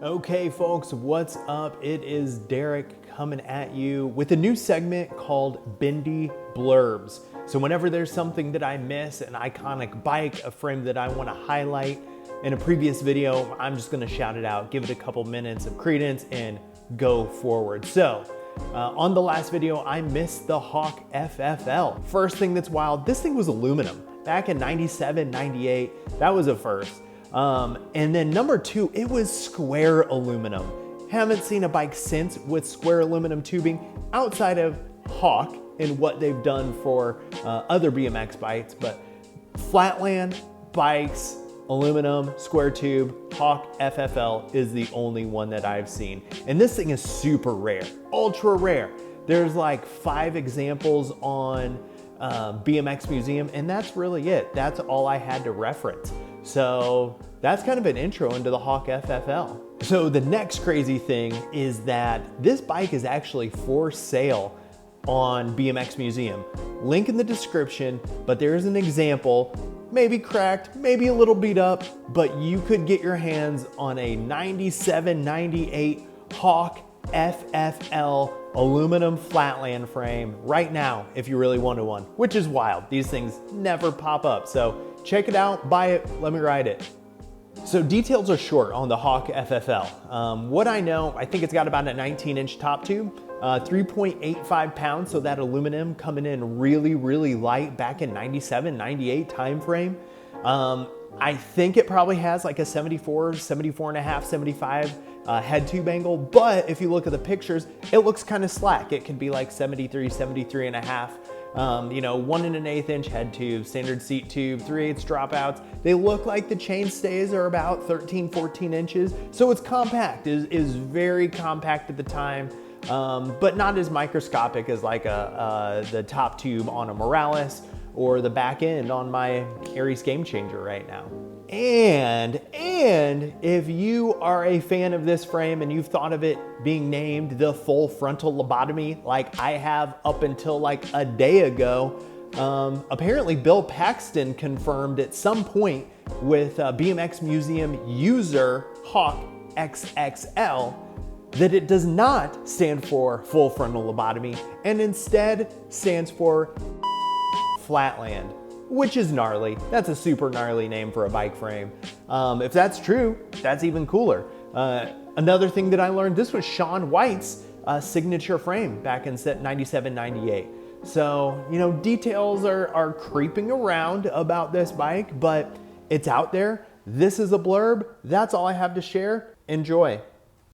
Okay folks, what's up? It is Derek coming at you with a new segment called Bendy Blurbs. So whenever there's something that I miss, an iconic bike, a frame that I want to highlight in a previous video, I'm just going to shout it out, give it a couple minutes of credence and go forward. So on the last video, I missed the Hawk FFL. First thing that's wild, this thing was aluminum. Back in 97, 98, that was a first. And then number two, it was square aluminum. Haven't seen a bike since with square aluminum tubing outside of Hawk and what they've done for other BMX bikes, but Flatland bikes, aluminum, square tube, Hawk FFL is the only one that I've seen. And this thing is super rare, ultra rare. There's like 5 examples on BMX Museum, and that's really it. That's all I had to reference. So that's kind of an intro into the Hawk FFL. So the next crazy thing is that this bike is actually for sale on BMX Museum. Link in the description, but there's an example, maybe cracked, maybe a little beat up, but you could get your hands on a 97, 98 Hawk FFL aluminum Flatland frame right now if you really wanted one, which is wild. These things never pop up. So check it out, buy it, let me ride it. So details are short on the Hawk FFL. What I know, I think it's got about a 19-inch top tube, 3.85 pounds, so that aluminum coming in really, really light back in 97, 98 time frame. I think it probably has like a 74, 74 and a half, 75 head tube angle, but if you look at the pictures, it looks kind of slack. It could be like 73, 73 and a half. 1 1/8 inch head tube, standard seat tube, 3/8 dropouts. They look like the chain stays are about 13, 14 inches. So it's compact, is very compact at the time, but not as microscopic as like the top tube on a Morales or the back end on my Aries Game Changer right now. And if you are a fan of this frame and you've thought of it being named the full frontal lobotomy like I have up until like a day ago, apparently Bill Paxton confirmed at some point with BMX Museum user Hawk XXL that it does not stand for full frontal lobotomy and instead stands for Flatland, which is gnarly. That's a super gnarly name for a bike frame. If that's true, that's even cooler. Another thing that I learned, this was Shaun White's signature frame back in 97, 98. So, details are creeping around about this bike, but it's out there. This is a blurb. That's all I have to share. Enjoy.